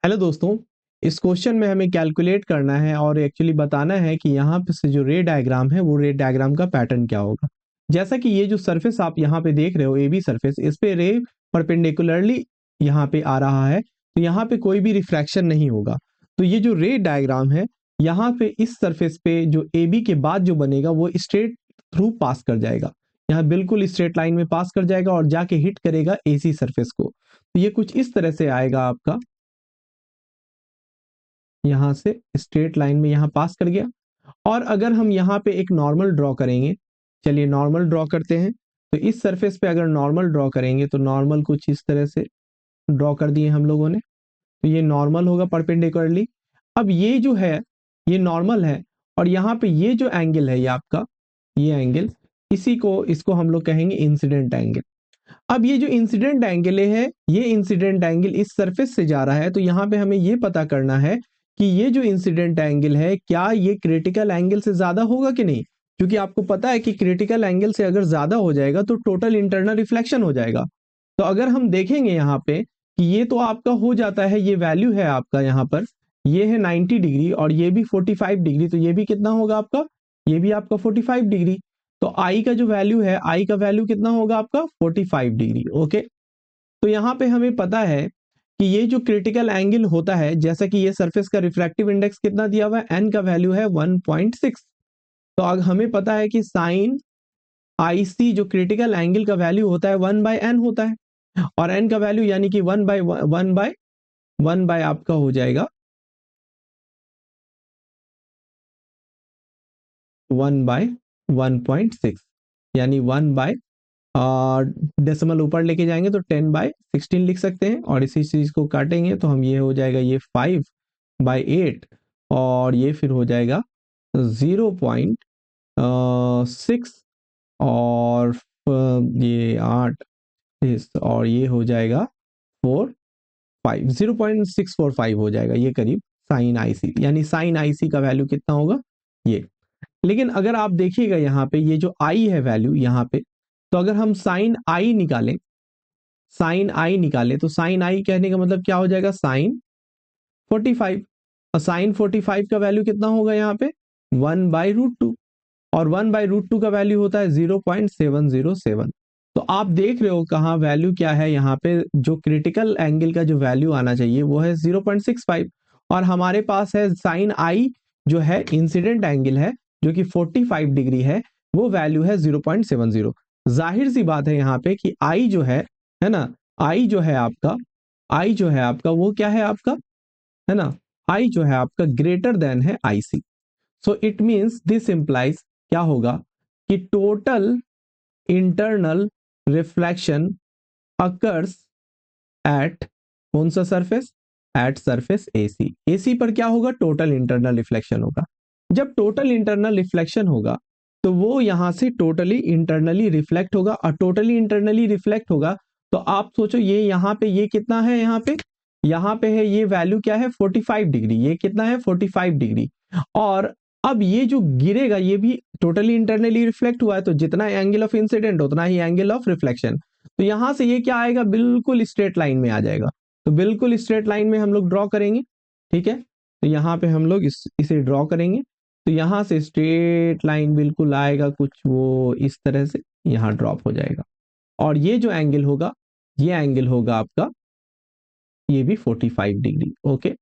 Hello दोस्तों, इस question में हमें कैलकुलेट करना है और एक्चुअली बताना है कि यहाँ पे से जो रे डायग्राम है वो रे डायग्राम का पैटर्न क्या होगा। जैसा कि ये जो सरफेस आप यहाँ पे देख रहे हो ए बी सरफेस, इस पे रे परपेंडिकुलरली यहाँ पे आ रहा है, तो यहाँ पे कोई भी रिफ्रैक्शन नहीं होगा। तो ये जो रे डायग्राम है यहाँ पे इस सरफेस पे जो ए बी के बाद जो बनेगा वो स्ट्रेट थ्रू पास कर जाएगा, यहाँ बिल्कुल स्ट्रेट लाइन में पास कर जाएगा और जाके हिट करेगा ए सी सरफेस को। तो ये कुछ इस तरह से आएगा आपका, यहाँ से स्ट्रेट लाइन में यहाँ पास कर गया। और अगर हम यहाँ पे एक नॉर्मल ड्रॉ करेंगे, चलिए नॉर्मल ड्रॉ करते हैं। तो इस सरफेस पे अगर नॉर्मल ड्रॉ करेंगे तो नॉर्मल कुछ इस तरह से ड्रॉ कर दिए हम लोगों ने, तो ये नॉर्मल होगा परपेंडिकुलरली। अब ये जो है ये नॉर्मल है और यहाँ पे ये जो एंगल है ये आपका, ये एंगल, इसी को इसको हम लोग कहेंगे इंसिडेंट एंगल। अब ये जो इंसिडेंट एंगल है ये इंसिडेंट एंगल इस सरफेस से जा रहा है, तो यहाँ पे हमें ये पता करना है कि ये जो इंसिडेंट एंगल है क्या ये क्रिटिकल एंगल से ज्यादा होगा कि नहीं, क्योंकि आपको पता है कि क्रिटिकल एंगल से अगर ज्यादा हो जाएगा तो टोटल इंटरनल रिफ्लेक्शन हो जाएगा। तो अगर हम देखेंगे यहाँ पे कि ये तो आपका हो जाता है, ये वैल्यू है आपका यहाँ पर, ये है 90 डिग्री और ये भी 45 डिग्री, तो ये भी कितना होगा आपका, ये भी आपका 45 डिग्री। तो आई का जो वैल्यू है, आई का वैल्यू कितना होगा आपका 45 डिग्री। ओके, तो यहाँ पे हमें पता है कि ये जो क्रिटिकल एंगल होता है, जैसा कि ये सरफेस का रिफ्रैक्टिव इंडेक्स कितना दिया हुआ है, एन का वैल्यू है 1.6। तो अब हमें पता है कि साइन आई सी जो क्रिटिकल एंगल का वैल्यू होता है 1/n होता है, और एन का वैल्यू यानी कि 1/1 आपका हो जाएगा 1/1.6, यानी 1 और डेसिमल ऊपर लेके जाएंगे तो 10/16 लिख सकते हैं, और इसी चीज को काटेंगे तो हम ये हो जाएगा ये 5/8, और ये फिर हो जाएगा 0.6, और ये 8, और ये हो जाएगा 0.645 हो जाएगा ये करीब साइन आई सी, यानी साइन आई सी का वैल्यू कितना होगा ये। लेकिन अगर आप देखिएगा यहाँ पे ये जो आई है वैल्यू यहाँ पे, तो अगर हम साइन आई निकालें, साइन आई निकालें तो साइन आई कहने का मतलब क्या हो जाएगा, साइन 45। और साइन 45 का वैल्यू कितना होगा यहाँ पे 1/√2, और 1/√2 का वैल्यू होता है 0.707। तो आप देख रहे हो कहाँ वैल्यू क्या है, यहाँ पे जो क्रिटिकल एंगल का जो वैल्यू आना चाहिए वो है 0.65, और हमारे पास है साइन आई जो है इंसिडेंट एंगल है जो कि 45 डिग्री है, वो वैल्यू है 0.70। जाहिर सी बात है यहाँ पे कि आई जो है ना, आई जो है आपका, आई जो है आपका वो क्या है आपका, है ना, आई जो है आपका ग्रेटर देन है i c. So it means this implies क्या होगा कि total internal reflection occurs at कौन सा surface, at surface AC. AC पर क्या होगा, टोटल इंटरनल रिफ्लेक्शन होगा। जब टोटल इंटरनल रिफ्लेक्शन होगा तो वो यहां से टोटली इंटरनली रिफ्लेक्ट होगा, और टोटली इंटरनली रिफ्लेक्ट होगा तो आप सोचो ये यहाँ पे ये कितना है, यहाँ पे है ये वैल्यू क्या है 45 डिग्री, ये कितना है 45 डिग्री। और अब ये जो गिरेगा ये भी टोटली इंटरनली रिफ्लेक्ट हुआ है, तो जितना एंगल ऑफ इंसिडेंट उतना ही एंगल ऑफ रिफ्लेक्शन। तो यहां से ये क्या आएगा, बिल्कुल स्ट्रेट लाइन में आ जाएगा। तो बिल्कुल स्ट्रेट लाइन में हम लोग ड्रॉ करेंगे, ठीक है। तो यहाँ पे हम लोग इसे ड्रॉ करेंगे, तो यहाँ से स्ट्रेट लाइन बिल्कुल आएगा कुछ वो इस तरह से, यहाँ ड्रॉप हो जाएगा। और ये जो एंगल होगा, ये एंगल होगा आपका, ये भी 45 डिग्री। ओके,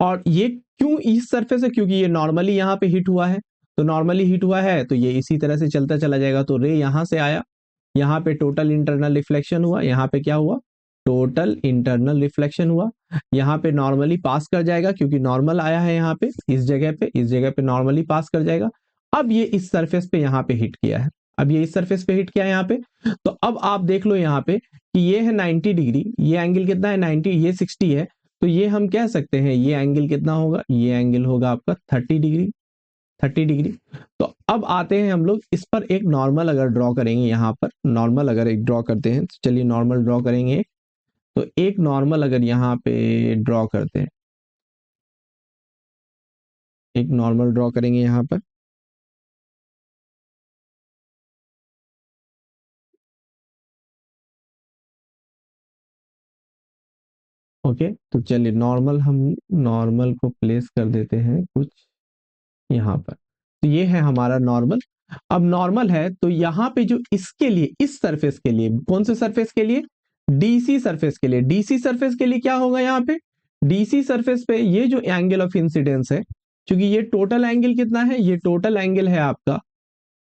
और ये क्यों इस सरफेस है, क्योंकि ये नॉर्मली यहाँ पे हिट हुआ है, तो नॉर्मली हिट हुआ है तो ये इसी तरह से चलता चला जाएगा। तो रे यहाँ से आया, यहाँ पे टोटल इंटरनल रिफ्लेक्शन हुआ, यहाँ पे क्या हुआ, टोटल इंटरनल रिफ्लेक्शन हुआ। यहाँ पे नॉर्मली पास कर जाएगा क्योंकि नॉर्मल आया है यहाँ पे, इस जगह पे नॉर्मली पास कर जाएगा। अब ये इस सरफेस पे यहाँ पे हिट किया है, अब ये इस सरफेस पे हिट किया है यहाँ पे। तो अब आप देख लो यहाँ पे कि ये है 90 डिग्री, ये एंगल कितना है 90, ये 60 है, तो ये हम कह सकते हैं ये एंगल कितना होगा, ये एंगल होगा आपका 30 डिग्री, 30 डिग्री। तो अब आते हैं हम लोग इस पर एक नॉर्मल अगर ड्रॉ करेंगे, यहाँ पर नॉर्मल अगर एक ड्रॉ करते हैं, तो चलिए नॉर्मल ड्रॉ करेंगे। तो एक नॉर्मल अगर यहाँ पे ड्रॉ करते हैं, एक नॉर्मल ड्रॉ करेंगे यहाँ पर, ओके, तो चलिए नॉर्मल, हम नॉर्मल को प्लेस कर देते हैं कुछ यहाँ पर। तो ये है हमारा नॉर्मल। अब नॉर्मल है तो यहाँ पे जो इसके लिए, इस सरफेस के लिए, कौन से सरफेस के लिए, डीसी सरफेस के लिए, डीसी सरफेस के लिए क्या होगा यहाँ पे, डीसी सरफेस पे ये जो एंगल ऑफ इंसिडेंस है, क्योंकि ये टोटल एंगल कितना है, ये टोटल एंगल है आपका,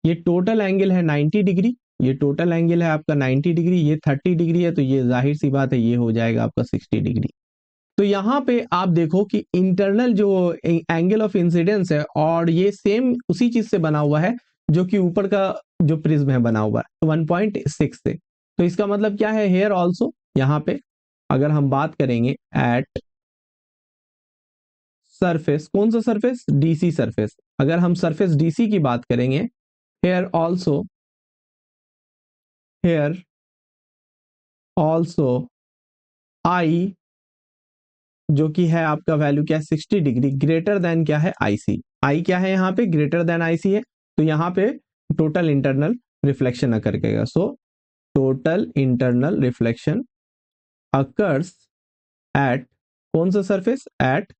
ये टोटल एंगल है 90 डिग्री, ये टोटल एंगल है आपका 90 डिग्री, ये 30 डिग्री है, तो ये जाहिर सी बात है ये हो जाएगा आपका 60 डिग्री। तो यहाँ पे आप देखो कि इंटरनल जो एंगल ऑफ इंसिडेंस है, और ये सेम उसी चीज से बना हुआ है जो कि ऊपर का जो प्रिज्म है बना हुआ है 1.6 से। तो इसका मतलब क्या है, हेयर ऑल्सो यहाँ पे अगर हम बात करेंगे एट सरफेस, कौन सा सरफेस, डीसी सरफेस, अगर हम सरफेस डीसी की बात करेंगे, here also, here also I जो कि है आपका वैल्यू क्या है 60 डिग्री ग्रेटर देन क्या है आईसी, आई क्या है यहाँ पे ग्रेटर देन आईसी है, तो यहाँ पे टोटल इंटरनल रिफ्लेक्शन अकर करेगा। So total internal reflection occurs at कौन सा सरफेस, एट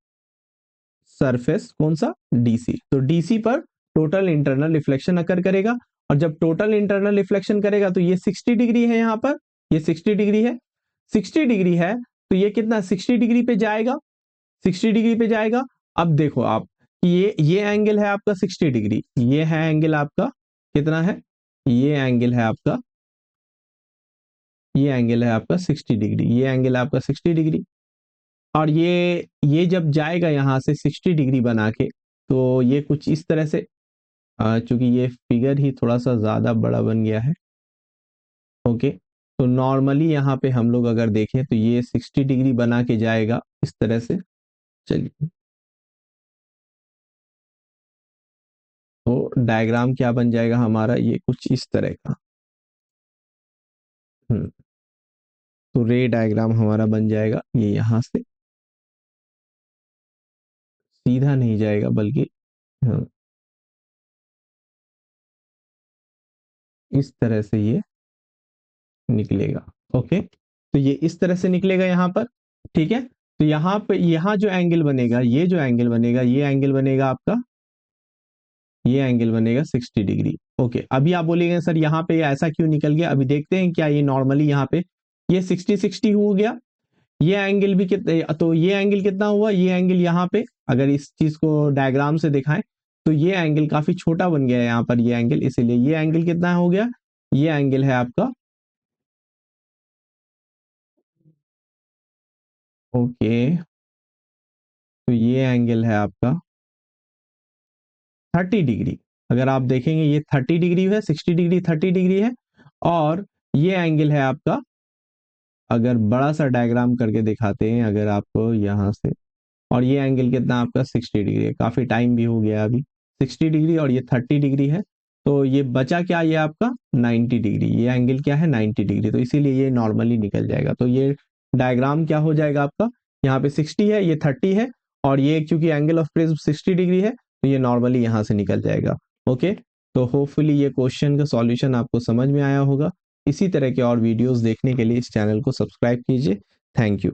सरफेस कौन सा, डीसी। तो डीसी पर टोटल इंटरनल रिफ्लेक्शन अकर करेगा, और जब टोटल इंटरनल रिफ्लेक्शन करेगा तो ये 60 डिग्री है, यहाँ पर ये 60 डिग्री है, 60 डिग्री है, तो ये कितना 60 डिग्री पे जाएगा, 60 डिग्री पे जाएगा। अब देखो आप कि ये एंगल है आपका 60 डिग्री, ये है एंगल आपका कितना है, ये एंगल है आपका, ये एंगल है आपका 60 डिग्री, ये एंगल है आपका 60 डिग्री, और ये जब जाएगा यहां से 60 डिग्री बना के, तो ये कुछ इस तरह से, चूंकि ये फिगर ही थोड़ा सा ज्यादा बड़ा बन गया है, ओके, तो नॉर्मली यहाँ पे हम लोग अगर देखें तो ये 60 डिग्री बना के जाएगा इस तरह से। चलिए, तो डायग्राम क्या बन जाएगा हमारा, ये कुछ इस तरह का, तो रे डायग्राम हमारा बन जाएगा, ये यहां से सीधा नहीं जाएगा बल्कि हाँ, इस तरह से ये निकलेगा। ओके, तो ये इस तरह से निकलेगा यहाँ पर, ठीक है। तो यहाँ पे, यहाँ जो एंगल बनेगा, ये जो एंगल बनेगा, ये एंगल बनेगा आपका, ये एंगल बनेगा 60 डिग्री। ओके, अभी आप बोलेंगे सर यहाँ पे ऐसा क्यों निकल गया, अभी देखते हैं क्या ये नॉर्मली यहाँ पे ये 60-60 हो गया, ये एंगल भी कितने, तो ये एंगल कितना हुआ, ये एंगल यहाँ पे अगर इस चीज को डायग्राम से दिखाएं तो ये एंगल काफी छोटा बन गया है यहाँ पर, ये एंगल, इसीलिए ये एंगल कितना हो गया, ये एंगल है आपका, ओके, तो ये एंगल है आपका 30 डिग्री। अगर आप देखेंगे ये 30 डिग्री है, 60 डिग्री 30 डिग्री है, और ये एंगल है आपका, अगर बड़ा सा डायग्राम करके दिखाते हैं अगर आपको यहाँ से, और ये एंगल कितना आपका 60 डिग्री है, काफी टाइम भी हो गया अभी, 60 डिग्री और ये 30 डिग्री है, तो ये बचा क्या, ये आपका 90 डिग्री, ये एंगल क्या है 90 डिग्री, तो इसीलिए ये नॉर्मली निकल जाएगा। तो ये डायग्राम क्या हो जाएगा आपका, यहाँ पे 60 है, ये 30 है, और ये क्योंकि एंगल ऑफ प्रिज्म 60 डिग्री है, तो ये नॉर्मली यहाँ से निकल जाएगा। ओके, तो होपफुली ये क्वेश्चन का सॉल्यूशन आपको समझ में आया होगा। इसी तरह के और वीडियोस देखने के लिए इस चैनल को सब्सक्राइब कीजिए। Thank you.